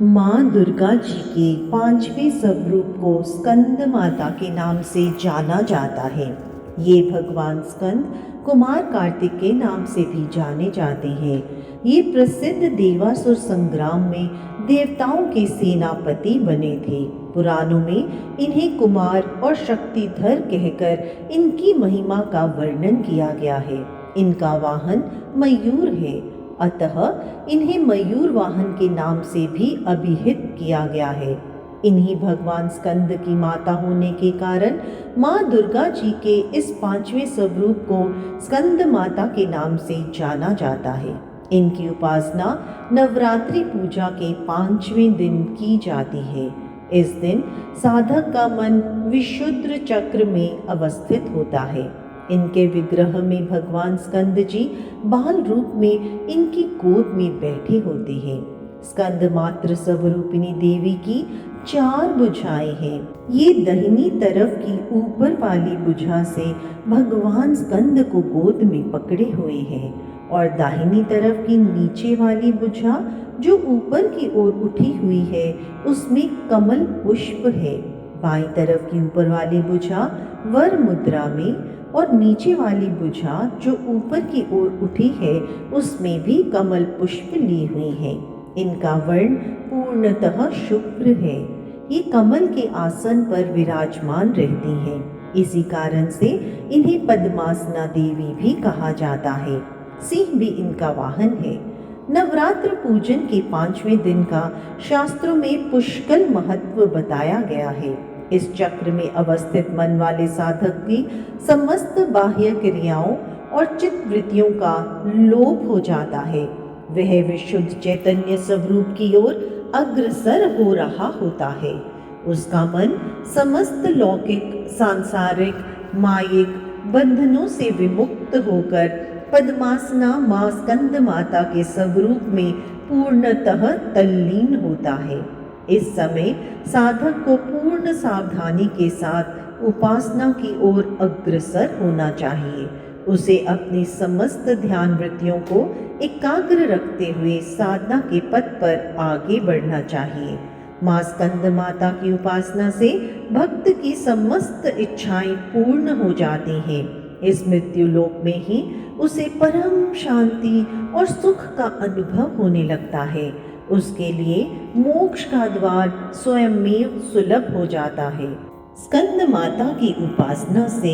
माँ दुर्गा जी के पांचवें स्वरूप को स्कंद माता के नाम से जाना जाता है। ये भगवान स्कंद कुमार कार्तिक के नाम से भी जाने जाते हैं। ये प्रसिद्ध देवासुर संग्राम में देवताओं के सेनापति बने थे। पुराणों में इन्हें कुमार और शक्तिधर कहकर इनकी महिमा का वर्णन किया गया है। इनका वाहन मयूर है, अतः इन्हें मयूर वाहन के नाम से भी अभिहित किया गया है। इन्हीं भगवान स्कंद की माता होने के कारण माँ दुर्गा जी के इस पांचवें स्वरूप को स्कंद माता के नाम से जाना जाता है। इनकी उपासना नवरात्रि पूजा के पांचवें दिन की जाती है। इस दिन साधक का मन विशुद्ध चक्र में अवस्थित होता है। इनके विग्रह में भगवान स्कंद जी बाल रूप में इनकी गोद में बैठे होते हैं। स्कंद मात्र स्वरूपिणी देवी की 4 भुजाएं हैं। ये दाहिनी तरफ की ऊपर वाली भुजा से भगवान स्कंद को गोद में पकड़े हुए हैं और दाहिनी तरफ की नीचे वाली भुजा जो ऊपर की ओर उठी हुई है उसमें कमल पुष्प है। बाईं तरफ की ऊपर वाली भुजा वर मुद्रा में और नीचे वाली भुजा जो ऊपर की ओर उठी है उसमें भी कमल पुष्प ली हुई है। इनका वर्ण पूर्णतः शुभ्र है। ये कमल के आसन पर विराजमान रहती हैं। इसी कारण से इन्हें पद्मासना देवी भी कहा जाता है। सिंह भी इनका वाहन है। नवरात्र पूजन के 5वें दिन का शास्त्रों में पुष्कल महत्व बताया गया है। इस चक्र में अवस्थित मन वाले साधक की समस्त बाह्य क्रियाओं और चित्त वृत्तियों का लोप हो जाता है। वह विशुद्ध चैतन्य स्वरूप की ओर अग्रसर हो रहा होता है। उसका मन समस्त लौकिक, सांसारिक, मायिक बंधनों से विमुक्त होकर पद्मासना माँ स्कंद माता के स्वरूप में पूर्णतः तल्लीन होता है। इस समय साधक को पूर्ण सावधानी के साथ उपासना की ओर अग्रसर होना चाहिए। उसे अपनी समस्त ध्यान वृत्तियों को एकाग्र रखते हुए साधना के पथ पर आगे बढ़ना चाहिए। माँ स्कंद माता की उपासना से भक्त की समस्त इच्छाएं पूर्ण हो जाती हैं। इस मृत्यु लोक में ही उसे परम शांति और सुख का अनुभव होने लगता है। उसके लिए मोक्ष का द्वार स्वयंमेव सुलभ हो जाता है। स्कंद माता की उपासना से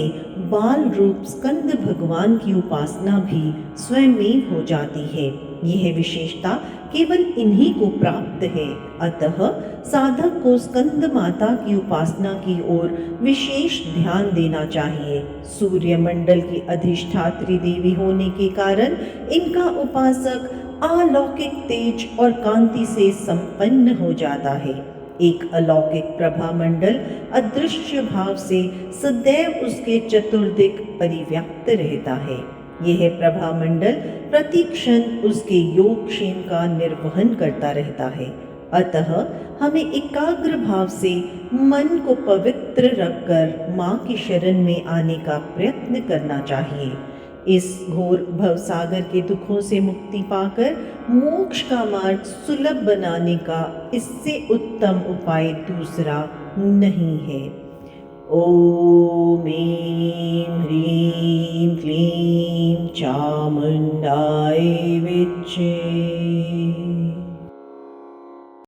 बाल रूप स्कंद भगवान की उपासना भी स्वयंमेव हो जाती है। यह विशेषता केवल इन्हीं को प्राप्त है। अतः साधक को स्कंद माता की उपासना की ओर विशेष ध्यान देना चाहिए। सूर्य मंडल की अधिष्ठात्री देवी होने के कारण इनका उपासक अलौकिक तेज और कांति से संपन्न हो जाता है। एक अलौकिक प्रभा मंडल अदृश्य भाव से सदैव उसके चतुर्दिक परिव्याप्त रहता है। यह प्रभा मंडल प्रतिक्षण उसके योगक्षेम का निर्वहन करता रहता है। अतः हमें एकाग्र भाव से मन को पवित्र रखकर माँ की शरण में आने का प्रयत्न करना चाहिए। इस घोर भवसागर के दुखों से मुक्ति पाकर मोक्ष का मार्ग सुलभ बनाने का इससे उत्तम उपाय दूसरा नहीं है। ओम ऐं ह्रीं क्लीं चामुंडाय विच्चे।